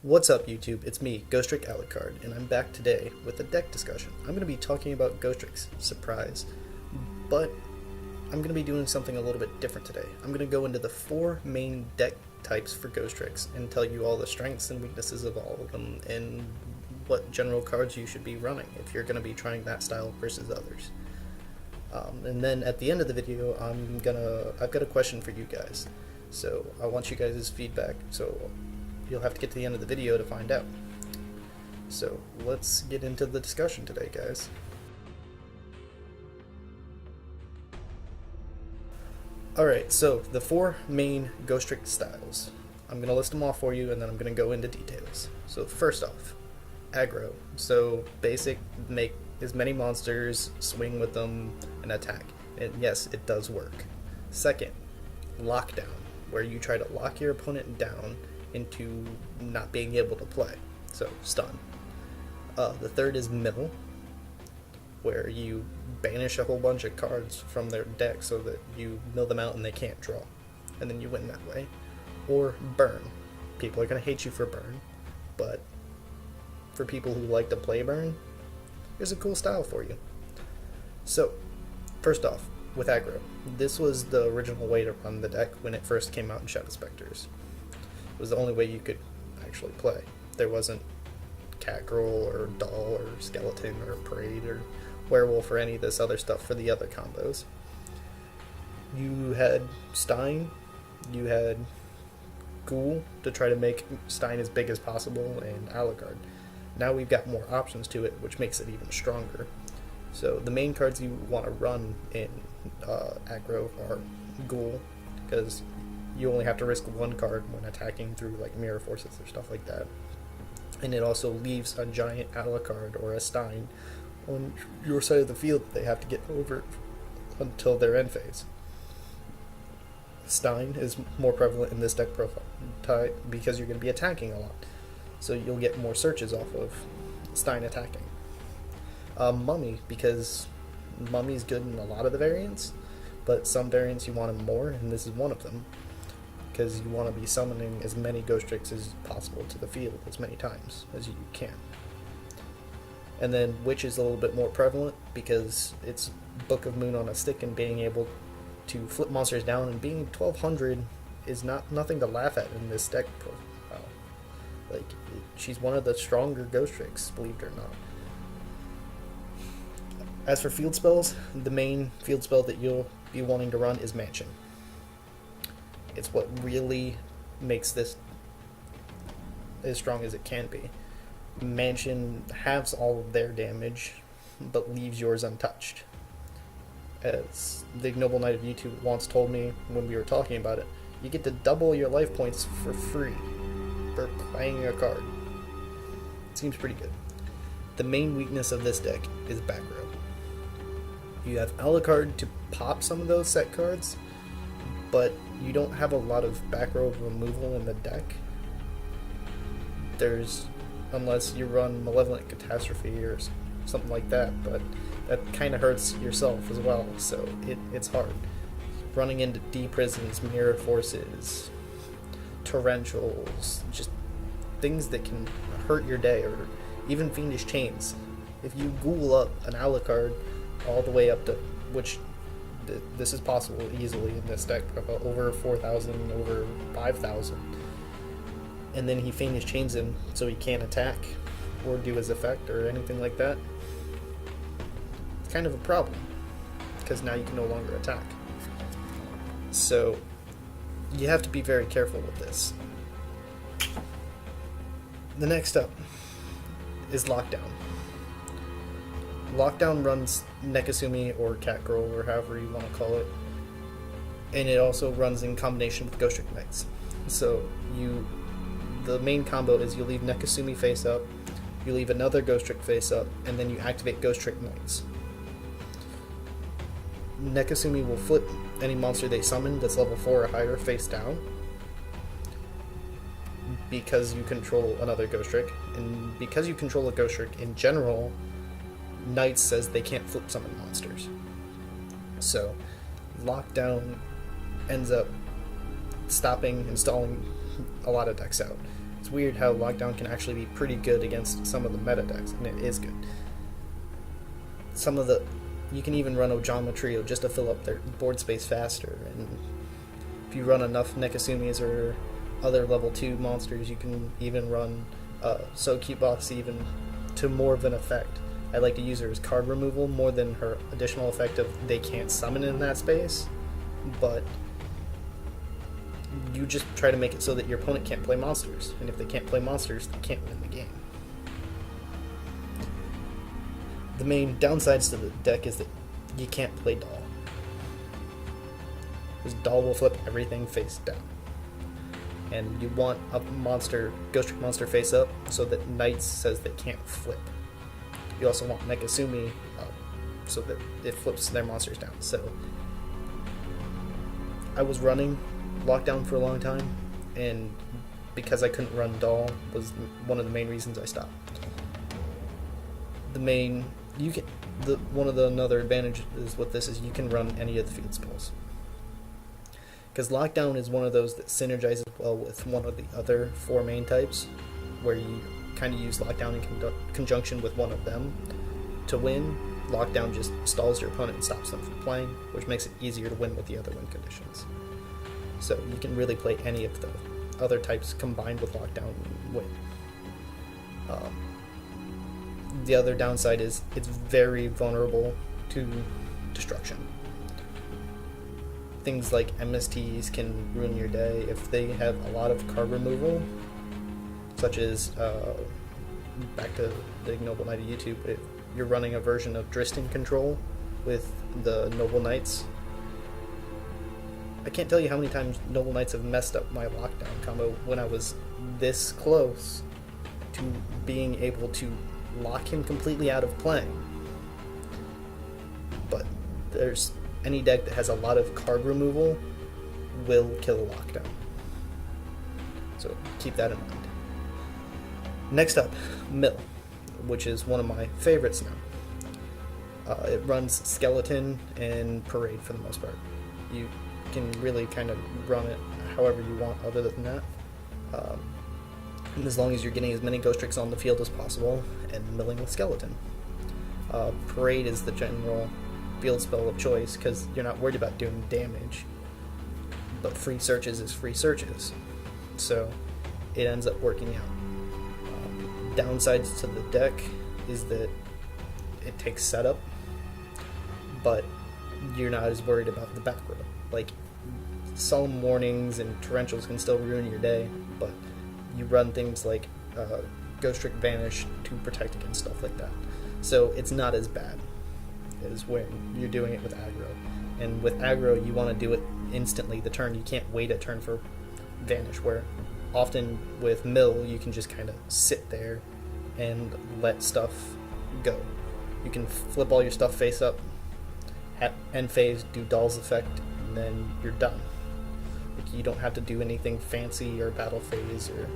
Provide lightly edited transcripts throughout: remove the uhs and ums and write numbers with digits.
What's up YouTube, it's me, Ghostrick Alucard, and I'm back today with a deck discussion. I'm going to be talking about Ghostricks, surprise, but I'm going to be doing something a little bit different today. I'm going to go into the 4 main deck types for Ghostricks and tell you all the strengths and weaknesses of all of them and what general cards you should be running if you're going to be trying that style versus others. And then at the end of the video, I've got a question for you guys. So I want you guys' feedback, so you'll have to get to the end of the video to find out. So let's get into the discussion today, guys. Alright, so the 4 main Ghostrick styles. I'm going to list them all for you and then I'm going to go into details. So first off, aggro. So basic, make as many monsters, swing with them, and attack. And yes, it does work. Second, lockdown, where you try to lock your opponent down into not being able to play, so stun. The third is mill, where you banish a whole bunch of cards from their deck so that you mill them out and they can't draw, and then you win that way. Or burn. People are going to hate you for burn, but for people who like to play burn, here's a cool style for you. So, first off, with aggro, this was the original way to run the deck when it first came out in Shadow Specters. It was the only way you could actually play. There wasn't cat girl or doll or skeleton or parade or werewolf or any of this other stuff for the other combos. You had Stein, you had Ghoul to try to make Stein as big as possible, and Alucard. Now we've got more options to it, which makes it even stronger. So the main cards you want to run in aggro are Ghoul, because you only have to risk 1 card when attacking through like mirror forces or stuff like that. And it also leaves a giant Alucard or a Stein on your side of the field that they have to get over until their end phase. Stein is more prevalent in this deck profile type because you're going to be attacking a lot. So you'll get more searches off of Stein attacking. Mummy, because Mummy's good in a lot of the variants, but some variants you want him more, and this is one of them, because you want to be summoning as many Ghostricks as possible to the field as many times as you can. And then Witch is a little bit more prevalent because it's Book of Moon on a stick, and being able to flip monsters down and being 1200 is nothing to laugh at in this deck profile. Like, she's one of the stronger Ghostricks, believe it or not. As for field spells, the main field spell that you'll be wanting to run is Mansion. It's what really makes this as strong as it can be. Mansion halves all of their damage, but leaves yours untouched. As the Ignoble Knight of YouTube once told me when we were talking about it, you get to double your life points for free for playing a card. It seems pretty good. The main weakness of this deck is back row. You have Alucard to pop some of those set cards, but you don't have a lot of back row removal in the deck. Unless you run Malevolent Catastrophe or something like that, but that kind of hurts yourself as well, so it's hard. Running into D-Prisons, Mirror Forces, Torrentials, just things that can hurt your day, or even Fiendish Chains. If you Ghoul up an Alucard all the way up to, which this is possible easily in this deck, over 4,000, over 5,000, and then he Fiendish Chains him so he can't attack or do his effect or anything like that, it's kind of a problem, because now you can no longer attack. So you have to be very careful with this. The next up is Lockdown. Lockdown runs Nekasumi or Catgirl, or however you want to call it, and it also runs in combination with Ghostrick Knights. So the main combo is you leave Nekasumi face up, you leave another Ghostrick face up, and then you activate Ghostrick Knights. Nekasumi will flip any monster they summon that's level 4 or higher face down, because you control another Ghostrick, and because you control a Ghostrick in general, Knights says they can't flip summon monsters. So Lockdown ends up stopping installing a lot of decks out. It's weird how Lockdown can actually be pretty good against some of the meta decks, and it is good. You can even run Ojama Trio just to fill up their board space faster, and if you run enough Nekasumis or other level 2 monsters, you can even run So Cute Box even to more of an effect. I like to use her as card removal more than her additional effect of they can't summon in that space, but you just try to make it so that your opponent can't play monsters, and if they can't play monsters, they can't win the game. The main downsides to the deck is that you can't play Doll, because Doll will flip everything face down, and you want a Ghostrick monster face up so that Knights says they can't flip. You also want Nekasumi up so that it flips their monsters down. So I was running Lockdown for a long time, and because I couldn't run Doll was one of the main reasons I stopped. Another advantage is with this is you can run any of the field spells, because Lockdown is one of those that synergizes well with one of the other 4 main types, where you kind of use Lockdown in conjunction with one of them to win. Lockdown just stalls your opponent and stops them from playing, which makes it easier to win with the other win conditions. So you can really play any of the other types combined with Lockdown and win. The other downside is it's very vulnerable to destruction. Things like MSTs can ruin your day if they have a lot of card removal, such as back to the Noble Knight of YouTube. If you're running a version of Dristan Control with the Noble Knights, I can't tell you how many times Noble Knights have messed up my Lockdown combo when I was this close to being able to lock him completely out of playing. But there's any deck that has a lot of card removal will kill a Lockdown. So keep that in mind. Next up, Mill, which is one of my favorites now. It runs Skeleton and Parade for the most part. You can really kind of run it however you want other than that. And as long as you're getting as many Ghostricks on the field as possible and milling with Skeleton. Parade is the general field spell of choice because you're not worried about doing damage, but free searches is free searches, so it ends up working out. Downsides to the deck is that it takes setup, but you're not as worried about the back row. Like, Solemn Warnings and Torrentials can still ruin your day, but you run things like Ghostrick Vanish to protect against stuff like that. So it's not as bad as when you're doing it with aggro. And with aggro, you want to do it instantly the turn. You can't wait a turn for Vanish, where often with Mill, you can just kind of sit there and let stuff go. You can flip all your stuff face up, at end phase, do Doll's effect, and then you're done. Like, you don't have to do anything fancy or battle phase or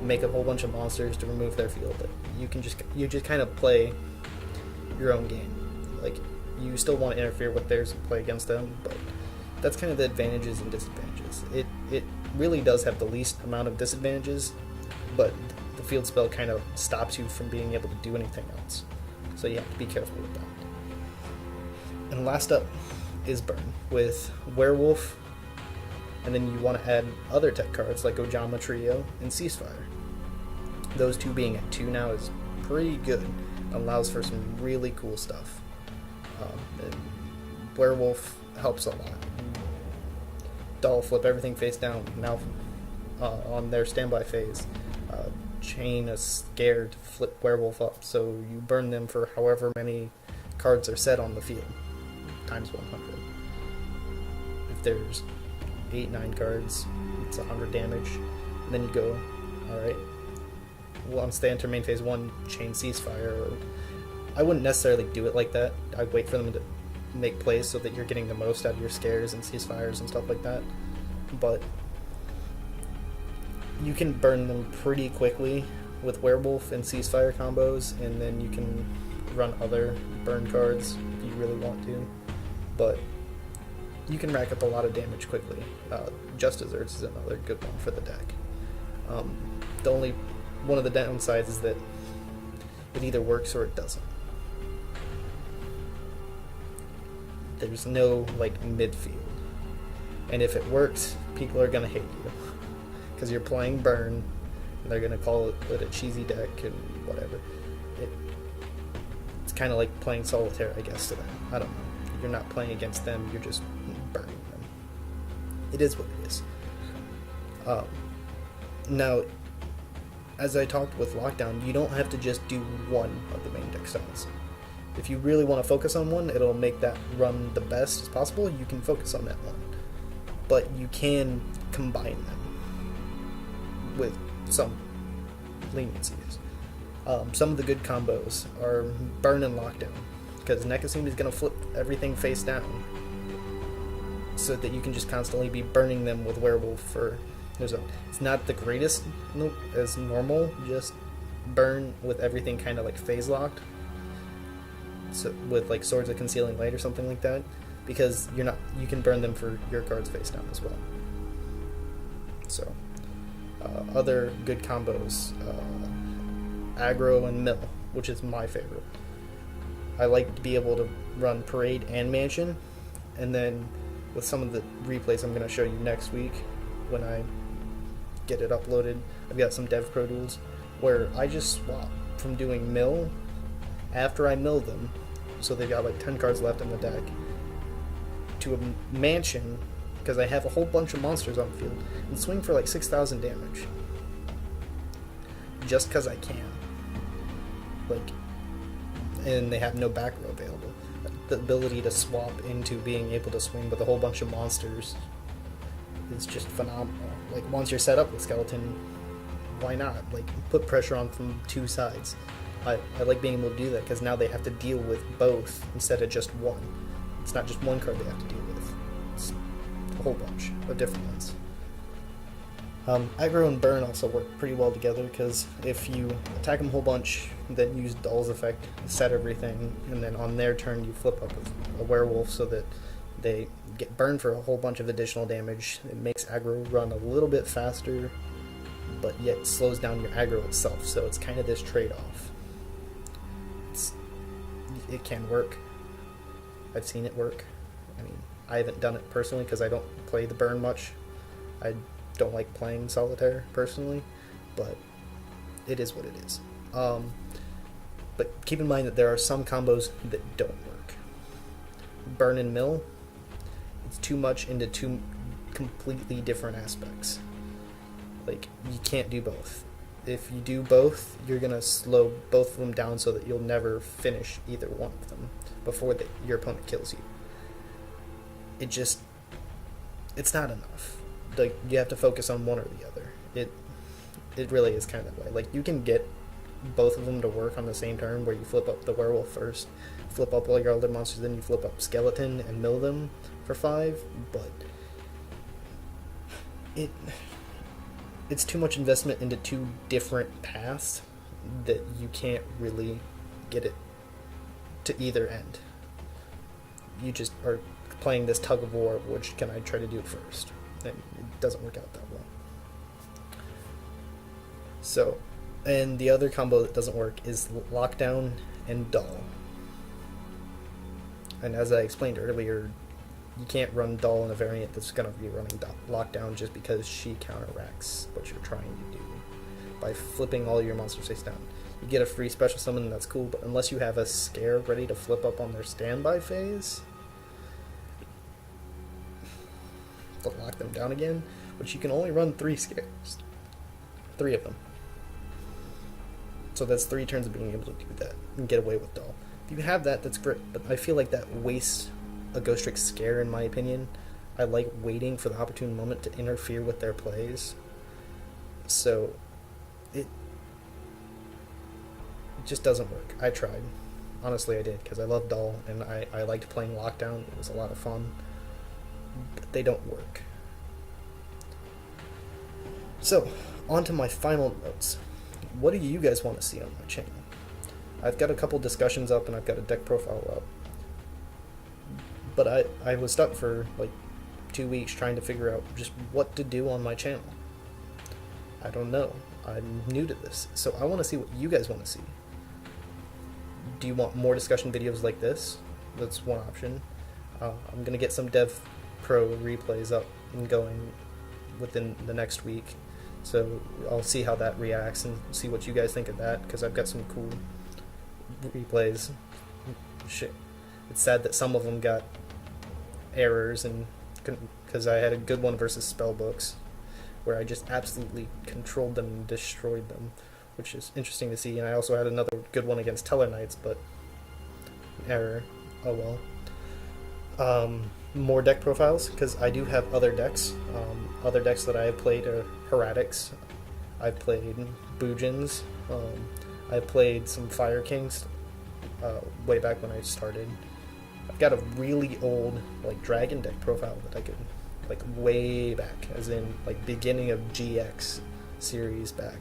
make a whole bunch of monsters to remove their field. You just kind of play your own game. Like, you still want to interfere with theirs and play against them, but that's kind of the advantages and disadvantages. It really does have the least amount of disadvantages, but the field spell kind of stops you from being able to do anything else. So you have to be careful with that. And last up is Burn with Werewolf, and then you want to add other tech cards like Ojama Trio and Ceasefire. Those two being at 2 now is pretty good. Allows for some really cool stuff. And Werewolf helps a lot. Doll flip everything face down. Now on their standby phase, chain a scare to flip Werewolf up, so you burn them for however many cards are set on the field, times 100. If there's 8-9 cards, it's 100 damage. And then you go, alright, once they enter main phase 1, chain Ceasefire. I wouldn't necessarily do it like that. I'd wait for them to make plays so that you're getting the most out of your scares and Ceasefires and stuff like that. But you can burn them pretty quickly with Werewolf and Ceasefire combos, and then you can run other burn cards if you really want to. But you can rack up a lot of damage quickly. Just Desserts is another good one for the deck. The only one of the downsides is that it either works or it doesn't. There's no like midfield, and if it works, people are gonna hate you because you're playing burn. And they're gonna call it a cheesy deck and whatever. It's kind of like playing solitaire, I guess, to them. I don't know. You're not playing against them. You're just burning them. It is what it is. Now, as I talked with Lockdown, you don't have to just do one of the main deck styles. If you really want to focus on one, it'll make that run the best as possible. You can focus on that one. But you can combine them with some leniencies. Some of the good combos are Burn and Lockdown, because Nekasime is going to flip everything face down, so that you can just constantly be burning them with Werewolf for... It's not the greatest as normal, just burn with everything kind of like phase locked, so with like Swords of Concealing Light or something like that, because you can burn them for your cards face down as well. So other good combos, aggro and mill, which is my favorite. I like to be able to run Parade and Mansion, and then with some of the replays I'm going to show you next week when I get it uploaded, I've got some Dev Pro duels where I just swap from doing mill after I mill them, so they've got like 10 cards left in the deck, to a Mansion, because I have a whole bunch of monsters on the field, and swing for like 6,000 damage. Just because I can. Like, and they have no back row available. The ability to swap into being able to swing with a whole bunch of monsters is just phenomenal. Like, once you're set up with Skeleton, why not? Like, put pressure on from two sides. I like being able to do that, because now they have to deal with both instead of just one. It's not just one card they have to deal with. It's a whole bunch of different ones. Aggro and Burn also work pretty well together, because if you attack them a whole bunch, then use Doll's effect, set everything, and then on their turn you flip up a Werewolf so that they get burned for a whole bunch of additional damage. It makes aggro run a little bit faster, but yet slows down your aggro itself, so it's kind of this trade-off. It can work. I've seen it work. I mean, I haven't done it personally because I don't play the burn much. I don't like playing solitaire personally, but it is what it is. But keep in mind that there are some combos that don't work. Burn and mill, it's too much into two completely different aspects. Like, you can't do both. If you do both, you're gonna slow both of them down so that you'll never finish either one of them before your opponent kills you. It's not enough. Like, you have to focus on one or the other. It really is kind of that way. Like, you can get both of them to work on the same turn, where you flip up the Werewolf first, flip up all your other monsters, then you flip up Skeleton and mill them for 5, but it's too much investment into two different paths that you can't really get it to either end. You just are playing this tug of war, which can I try to do first? And it doesn't work out that well. So, and the other combo that doesn't work is Lockdown and Doll. And as I explained earlier, you can't run Doll in a variant that's going to be running Lockdown just because she counteracts what you're trying to do by flipping all your monsters face down. You get a free special summon, and that's cool, but unless you have a scare ready to flip up on their standby phase, to lock them down again, which you can only run 3 scares. 3 of them. So that's 3 turns of being able to do that and get away with Doll. If you have that, that's great, but I feel like that wastes a Ghostrick scare, in my opinion. I like waiting for the opportune moment to interfere with their plays. So it just doesn't work. I tried. Honestly, I did, because I love Doll, and I liked playing Lockdown. It was a lot of fun. But they don't work. So, on to my final notes. What do you guys want to see on my channel? I've got a couple discussions up, and I've got a deck profile up. But I was stuck for like 2 weeks trying to figure out just what to do on my channel. I don't know. I'm new to this, so I want to see what you guys want to see. Do you want more discussion videos like this? That's one option. I'm gonna get some Dev Pro replays up and going within the next week, so I'll see how that reacts and see what you guys think of that, because I've got some cool replays. Shit, it's sad that some of them got errors, and because I had a good one versus spellbooks where I just absolutely controlled them and destroyed them, which is interesting to see. And I also had another good one against Tellarknights, but error. Oh well. More deck profiles, because I do have other decks. Other decks that I have played are Heretics. I've played Boojins. I've played some Fire Kings way back when I started. I've got a really old like Dragon deck profile that I could, like way back, as in like beginning of GX series back.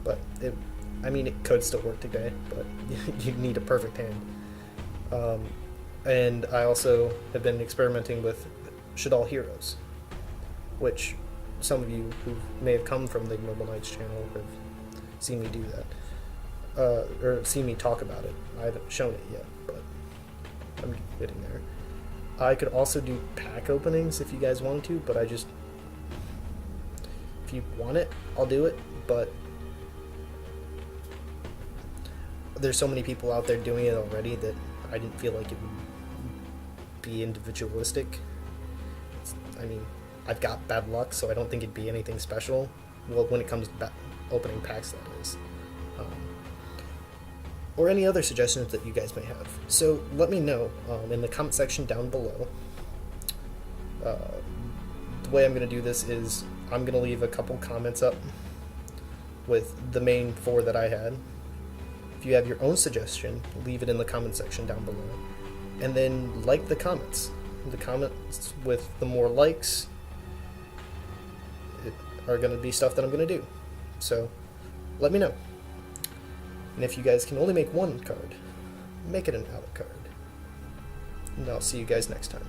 But it could still work today, but you need a perfect hand. And I also have been experimenting with Should All Heroes, which some of you who may have come from the Ignoble Knights channel have seen me do that, or seen me talk about it. I haven't shown it yet, but I'm getting there. I could also do pack openings if you guys wanted to, but if you want it, I'll do it, but there's so many people out there doing it already that I didn't feel like it would be individualistic. I've got bad luck, so I don't think it'd be anything special. Well, when it comes to opening packs, that is. Or any other suggestions that you guys may have. So let me know in the comment section down below. The way I'm going to do this is I'm going to leave a couple comments up with the main 4 that I had. If you have your own suggestion, leave it in the comment section down below. And then like the comments. The comments with the more likes are going to be stuff that I'm going to do. So let me know. And if you guys can only make one card, make it an out card. And I'll see you guys next time.